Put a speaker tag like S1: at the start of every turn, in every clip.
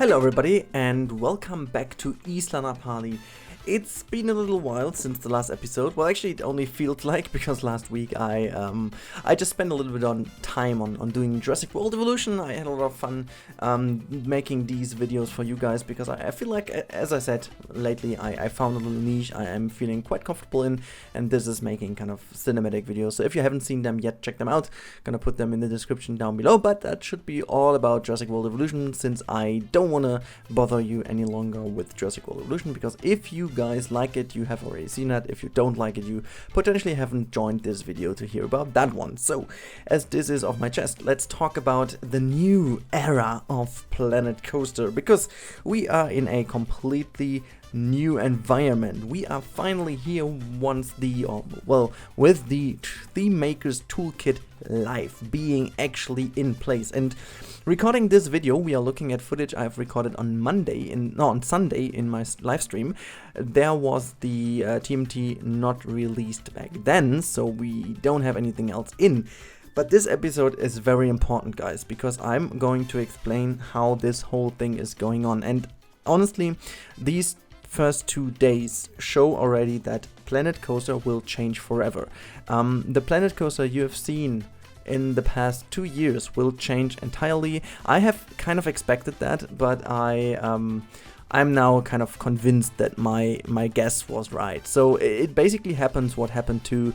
S1: Hello everybody and welcome back to Isla Napali. It's been a little while since the last episode. Well, actually it only feels like, because last week I just spent a little bit on time on doing Jurassic World Evolution. I had a lot of fun making these videos for you guys because I feel like, as I said lately, I found a little niche I am feeling quite comfortable in, and this is making kind of cinematic videos. So if you haven't seen them yet, check them out. Gonna put them in the description down below, but that should be all about Jurassic World Evolution, since I don't want to bother you any longer with Jurassic World Evolution, because if you guys like it, you have already seen that. If you don't like it, you potentially haven't joined this video to hear about that one. So, as this is off my chest, let's talk about the new era of Planet Coaster, because we are in a completely new environment. We are finally here with the Theme Maker's Toolkit live, being actually in place. And recording this video, we are looking at footage I've recorded on Sunday in my live stream. There was the TMT not released back then, so we don't have anything else in. But this episode is very important, guys, because I'm going to explain how this whole thing is going on. And honestly, these first 2 days show already that Planet Coaster will change forever. The Planet Coaster you have seen in the past 2 years will change entirely. I have kind of expected that, but I'm now kind of convinced that my guess was right. So it basically happens what happened to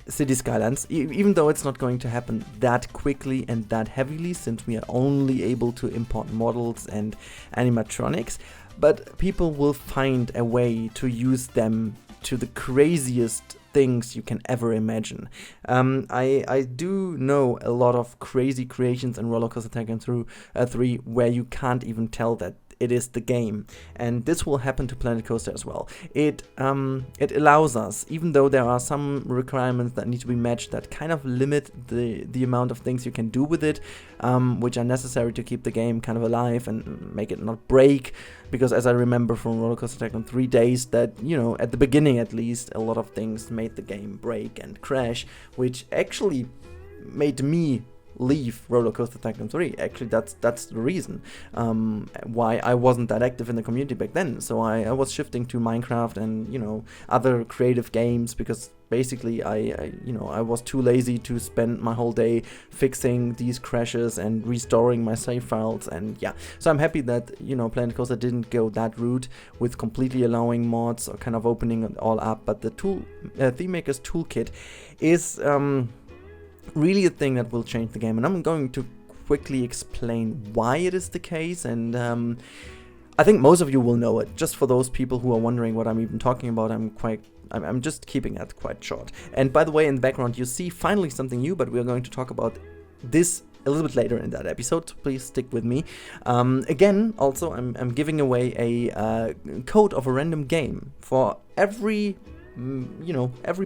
S1: City Skylines, even though it's not going to happen that quickly and that heavily, since we are only able to import models and animatronics. But people will find a way to use them to the craziest things you can ever imagine. I do know a lot of crazy creations in Roller Coaster Tycoon 3 where you can't even tell that it is the game, and this will happen to Planet Coaster as well. It allows us, even though there are some requirements that need to be matched that kind of limit the amount of things you can do with it, which are necessary to keep the game kind of alive and make it not break. Because as I remember from Roller Coaster Tycoon 3 days, that, you know, at the beginning at least, a lot of things made the game break and crash, which actually made me leave Roller Coaster Tycoon 3. Actually, that's the reason why I wasn't that active in the community back then. So I was shifting to Minecraft and, you know, other creative games, because basically I was too lazy to spend my whole day fixing these crashes and restoring my save files. And yeah, so I'm happy that, you know, Planet Coaster didn't go that route with completely allowing mods or kind of opening it all up. But the Theme Maker's Toolkit is really a thing that will change the game, and I'm going to quickly explain why it is the case. And I think most of you will know it. Just for those people who are wondering what I'm even talking about, I'm just keeping that quite short. And by the way, in the background you see finally something new, but we're going to talk about this a little bit later in that episode, so please stick with me. Again, also I'm giving away a code of a random game for every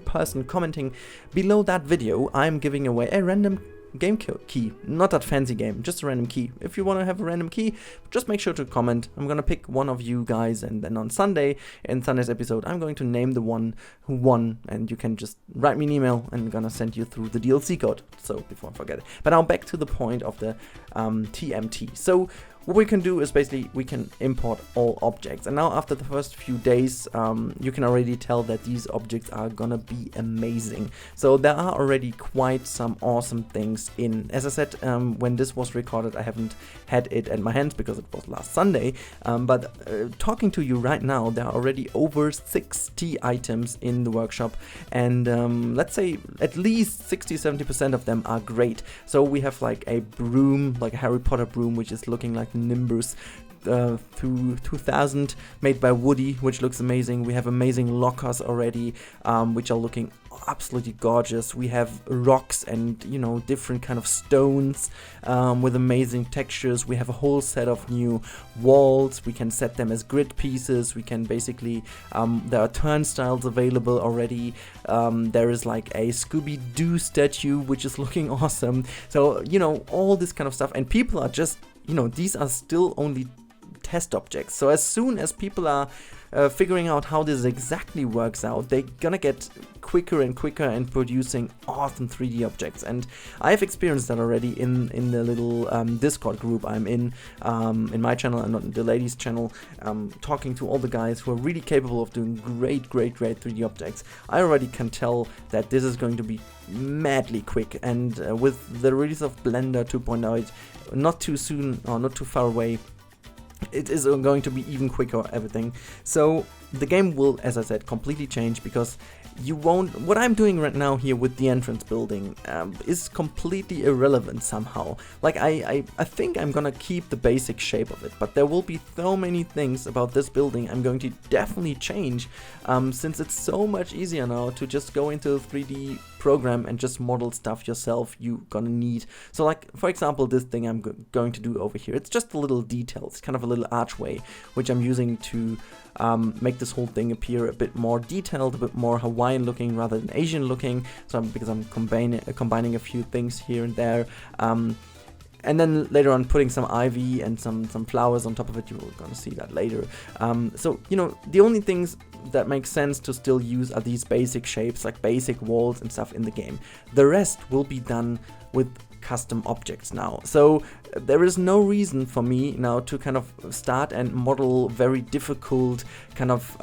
S1: person commenting below that video. I'm giving away a random game key. Not that fancy game, just a random key. If you want to have a random key, just make sure to comment. I'm gonna pick one of you guys, and then on Sunday, in Sunday's episode, I'm going to name the one who won, and you can just write me an email and I'm gonna send you through the DLC code, so before I forget it. But now back to the point of the TMT. So what we can do is basically we can import all objects, and now after the first few days you can already tell that these objects are gonna be amazing. So there are already quite some awesome things in. As I said, when this was recorded, I haven't had it at my hands because it was last Sunday, but talking to you right now, there are already over 60 items in the workshop, and let's say at least 60-70% of them are great. So we have like a broom, like a Harry Potter broom, which is looking like Nimbus 2000, made by Rudi, which looks amazing. We have amazing lockers already, which are looking absolutely gorgeous. We have rocks and, you know, different kind of stones with amazing textures. We have a whole set of new walls. We can set them as grid pieces. We can basically there are turnstiles available already. There is like a Scooby-Doo statue, which is looking awesome. So, you know, all this kind of stuff, and people are just, you know, these are still only test objects. So as soon as people are figuring out how this exactly works out, they're gonna get quicker and quicker in producing awesome 3D objects. And I've experienced that already in the little Discord group I'm in my channel and not the ladies' channel, talking to all the guys who are really capable of doing great 3D objects. I already can tell that this is going to be madly quick, and with the release of Blender 2.0, not too soon or not too far away, it is going to be even quicker, everything. So the game will, as I said, completely change, because you won't... What I'm doing right now here with the entrance building is completely irrelevant somehow. Like, I think I'm gonna keep the basic shape of it, but there will be so many things about this building I'm going to definitely change, since it's so much easier now to just go into a 3D program and just model stuff yourself you're gonna need. So, like, for example, this thing I'm going to do over here, it's just a little detail. It's kind of a little archway, which I'm using to make this whole thing appear a bit more detailed, a bit more Hawaiian looking rather than Asian looking. So because I'm combining a few things here and there, and then later on putting some ivy and some flowers on top of it. You're gonna see that later. So, you know, the only things that make sense to still use are these basic shapes, like basic walls and stuff in the game. The rest will be done with custom objects now. So there is no reason for me now to kind of start and model very difficult kind of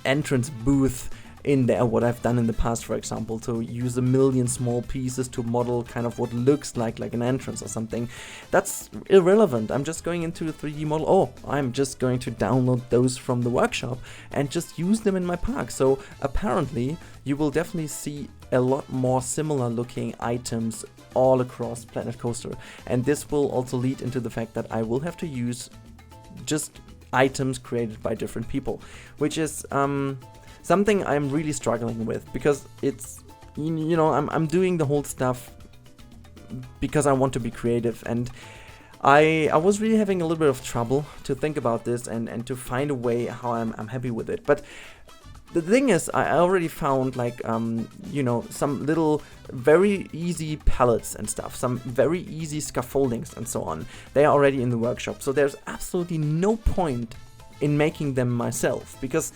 S1: entrance booth in there, what I've done in the past, for example, to use a million small pieces to model kind of what looks like an entrance or something. That's irrelevant. I'm just going into a 3D model. Oh, I'm just going to download those from the workshop and just use them in my park. So apparently you will definitely see a lot more similar looking items all across Planet Coaster, and this will also lead into the fact that I will have to use just items created by different people, which is something I'm really struggling with, because it's, you know, I'm doing the whole stuff because I want to be creative, and I was really having a little bit of trouble to think about this and to find a way how I'm happy with it. But the thing is, I already found, like, you know, some little very easy palettes and stuff, some very easy scaffoldings and so on. They are already in the workshop, so there's absolutely no point in making them myself, because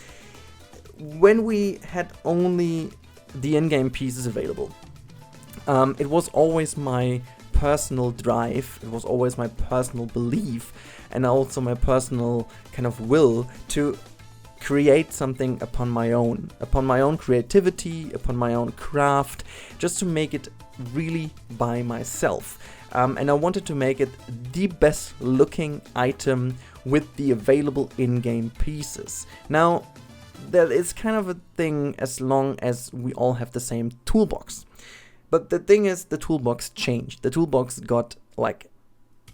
S1: when we had only the in-game pieces available, it was always my personal drive, it was always my personal belief, and also my personal kind of will to create something upon my own creativity, upon my own craft, just to make it really by myself. And I wanted to make it the best looking item with the available in-game pieces. Now, that is kind of a thing as long as we all have the same toolbox. But the thing is, the toolbox changed. The toolbox got, like,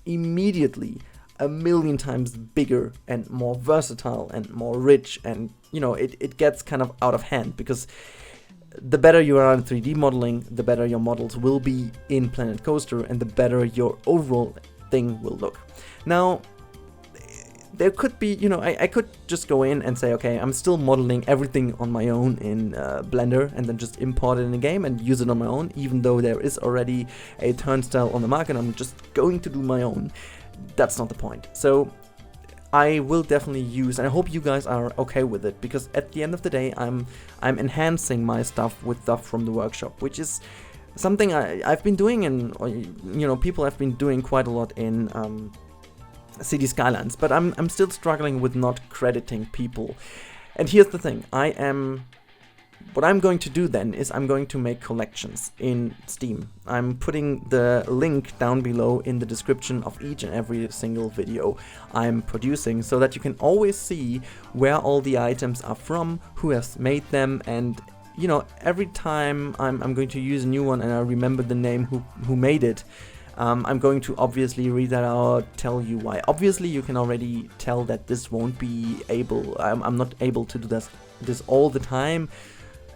S1: immediately a million times bigger and more versatile and more rich, and, you know, it gets kind of out of hand, because the better you are in 3D modeling, the better your models will be in Planet Coaster, and the better your overall thing will look. Now, there could be, you know, I could just go in and say, okay, I'm still modeling everything on my own in Blender, and then just import it in the game and use it on my own, even though there is already a turnstile on the market. I'm just going to do my own. That's not the point. So I will definitely use, and I hope you guys are okay with it, because at the end of the day, I'm enhancing my stuff with stuff from the workshop, which is something I've been doing, and, you know, people have been doing quite a lot in City Skylines, but I'm still struggling with not crediting people. And here's the thing, what I'm going to do then is I'm going to make collections in Steam. I'm putting the link down below in the description of each and every single video I'm producing, so that you can always see where all the items are from, who has made them, and, you know, every time I'm going to use a new one and I remember the name who made it, I'm going to obviously read that out, tell you why. Obviously, you can already tell that this won't be able, I'm not able to do this all the time,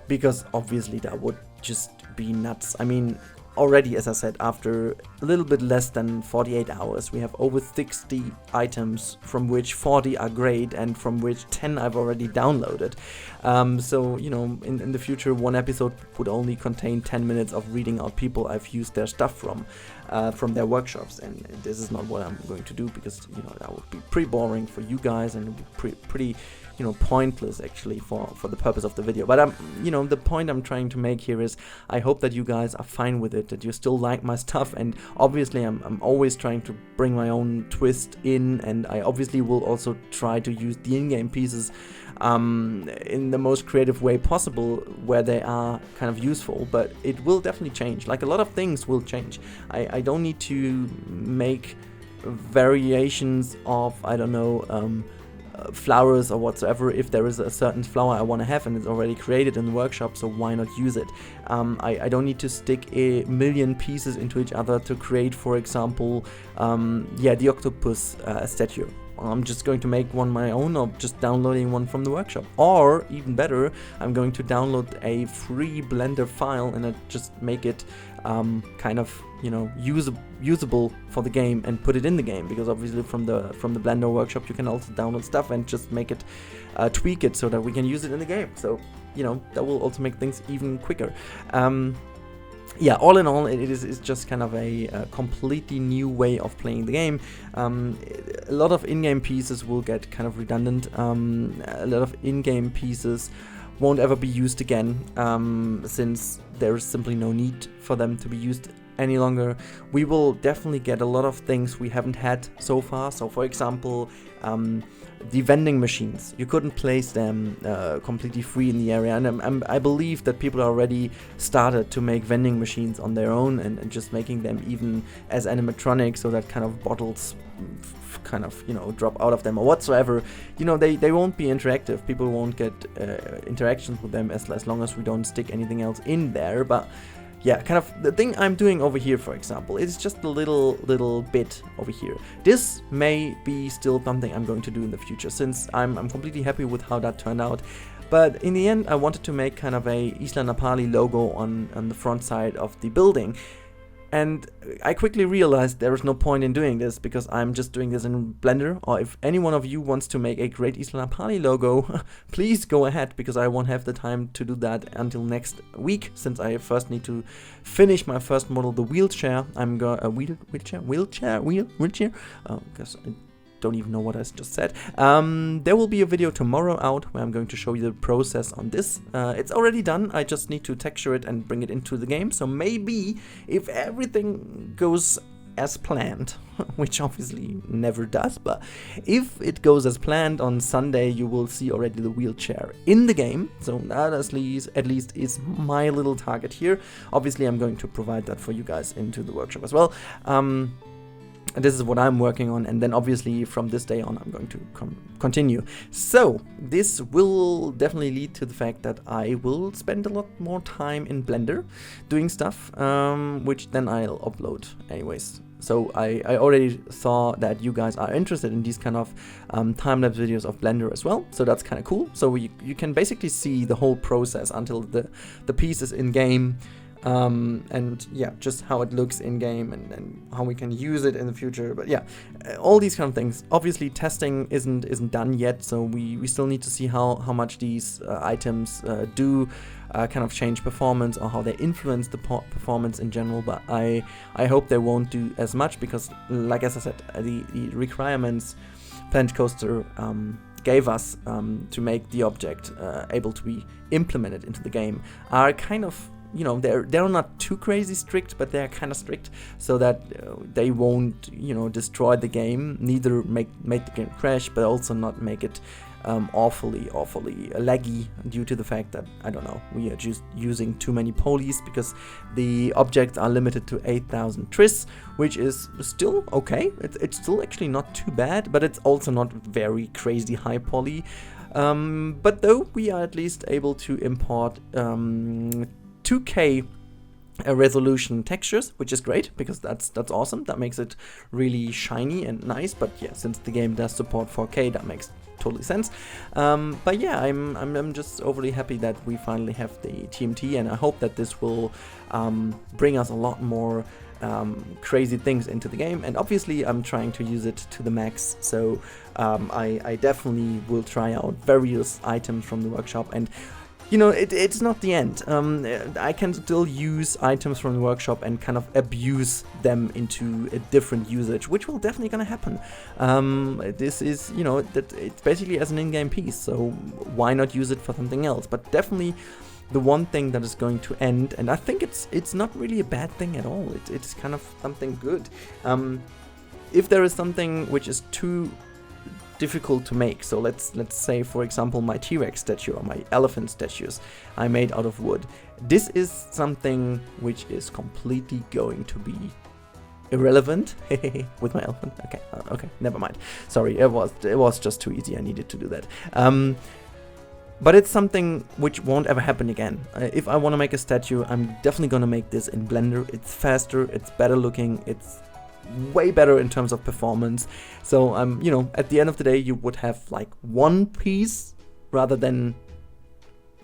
S1: because obviously that would just be nuts. I mean, already, as I said, after a little bit less than 48 hours, we have over 60 items, from which 40 are great, and from which 10 I've already downloaded. So, you know, in the future, one episode would only contain 10 minutes of reading out people I've used their stuff from their workshops, and this is not what I'm going to do, because, you know, that would be pretty boring for you guys, and it would be pretty pointless actually for the purpose of the video. But the point I'm trying to make here is I hope that you guys are fine with it, that you still like my stuff, and obviously I'm always trying to bring my own twist in, and I obviously will also try to use the in-game pieces in the most creative way possible where they are kind of useful, but it will definitely change. Like, a lot of things will change. I don't need to make variations of, I don't know, flowers or whatsoever if there is a certain flower I want to have and it's already created in the workshop, so why not use it? I don't need to stick a million pieces into each other to create, for example, the octopus statue. I'm just going to make one my own, or just downloading one from the workshop. Or, even better, I'm going to download a free Blender file and just make it kind of, usable for the game and put it in the game, because obviously from the Blender workshop you can also download stuff and just make it, tweak it so that we can use it in the game. So, that will also make things even quicker. Yeah, all in all, it's just kind of a completely new way of playing the game. A lot of in-game pieces will get kind of redundant. A lot of in-game pieces won't ever be used again, since there is simply no need for them to be used any longer. We will definitely get a lot of things we haven't had so far. So, for example, the vending machines, you couldn't place them completely free in the area, and I believe that people already started to make vending machines on their own and just making them even as animatronic, so that kind of bottles kind of drop out of them or whatsoever. They won't be interactive. People won't get interactions with them as long as we don't stick anything else in there. But yeah, kind of the thing I'm doing over here, for example, is just a little bit over here. This may be still something I'm going to do in the future, since I'm completely happy with how that turned out. But in the end, I wanted to make kind of a Isla Napali logo on the front side of the building. And I quickly realized there is no point in doing this, because I'm just doing this in Blender. Or if any one of you wants to make a great Isla Napali logo, please go ahead, because I won't have the time to do that until next week, since I first need to finish my first model, the wheelchair. I'm going wheelchair. Because I don't even know what I just said. There will be a video tomorrow out where I'm going to show you the process on this. It's already done. I just need to texture it and bring it into the game. So maybe if everything goes as planned, which obviously never does, but if it goes as planned, on Sunday you will see already the wheelchair in the game. So that at least is my little target here. Obviously I'm going to provide that for you guys into the workshop as well. This is what I'm working on, and then obviously from this day on I'm going to continue. So this will definitely lead to the fact that I will spend a lot more time in Blender doing stuff, which then I'll upload anyways. So I already saw that you guys are interested in these kind of time-lapse videos of Blender as well, so that's kind of cool. So you can basically see the whole process until the piece is in game. And yeah, just how it looks in game and how we can use it in the future. But yeah, all these kind of things. Obviously testing isn't done yet, so we still need to see how much these items do kind of change performance, or how they influence the performance in general. But I hope they won't do as much, because like as I said, the requirements Planet Coaster gave us to make the object able to be implemented into the game are kind of, they're not too crazy strict, but they're kind of strict, so that they won't, destroy the game, neither make the game crash, but also not make it awfully laggy, due to the fact that, I don't know, we are just using too many polys, because the objects are limited to 8,000 tris, which is still okay. It's still actually not too bad, but it's also not very crazy high poly. But though we are at least able to import 2K resolution textures, which is great, because that's awesome. That makes it really shiny and nice. But yeah, since the game does support 4K, that makes totally sense. But yeah, I'm just overly happy that we finally have the TMT, and I hope that this will bring us a lot more crazy things into the game. And obviously I'm trying to use it to the max, so I definitely will try out various items from the workshop. And you know, it's not the end. I can still use items from the workshop and kind of abuse them into a different usage, which will definitely gonna happen. This is, you know, that it's basically as an in-game piece, so why not use it for something else? But definitely the one thing that is going to end, and I think it's not really a bad thing at all. It's kind of something good. If there is something which is too difficult to make, so let's say, for example, my T-Rex statue or my elephant statues I made out of wood. This is something which is completely going to be irrelevant with my elephant. Okay, never mind. Sorry, it was just too easy. I needed to do that. But it's something which won't ever happen again. If I want to make a statue, I'm definitely gonna make this in Blender. It's faster, it's better looking, it's way better in terms of performance. So you know, at the end of the day, you would have like one piece rather than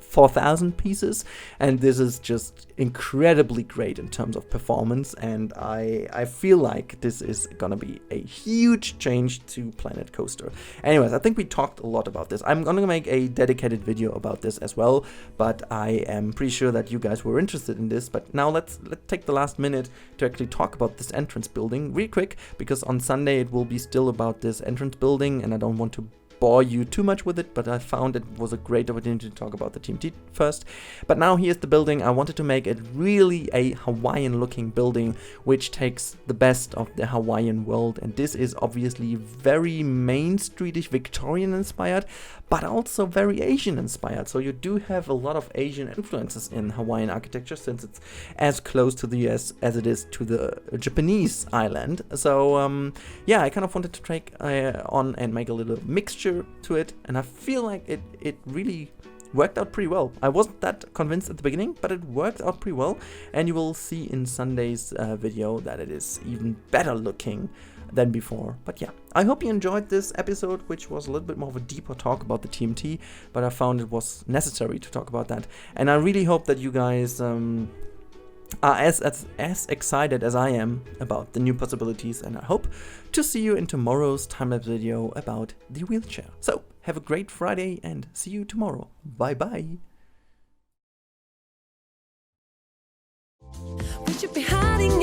S1: 4,000 pieces, and this is just incredibly great in terms of performance, and I feel like this is gonna be a huge change to Planet Coaster. Anyways, I think we talked a lot about this. I'm gonna make a dedicated video about this as well, but I am pretty sure that you guys were interested in this. But now let's take the last minute to actually talk about this entrance building real quick, because on Sunday it will be still about this entrance building, and I don't want to bore you too much with it, but I found it was a great opportunity to talk about the TMT first. But now here's the building. I wanted to make it really a Hawaiian looking building which takes the best of the Hawaiian world, and this is obviously very Main Streetish, Victorian inspired, but also very Asian inspired. So you do have a lot of Asian influences in Hawaiian architecture, since it's as close to the US as it is to the Japanese island. So yeah, I kind of wanted to take on and make a little mixture to it, and I feel like it really worked out pretty well. I wasn't that convinced at the beginning, but it worked out pretty well, and you will see in Sunday's video that it is even better looking than before. But yeah, I hope you enjoyed this episode, which was a little bit more of a deeper talk about the TMT, but I found it was necessary to talk about that, and I really hope that you guys are as excited as I am about the new possibilities, and I hope to see you in tomorrow's time-lapse video about the wheelchair. So, have a great Friday and see you tomorrow. Bye bye.
S2: We should be hiding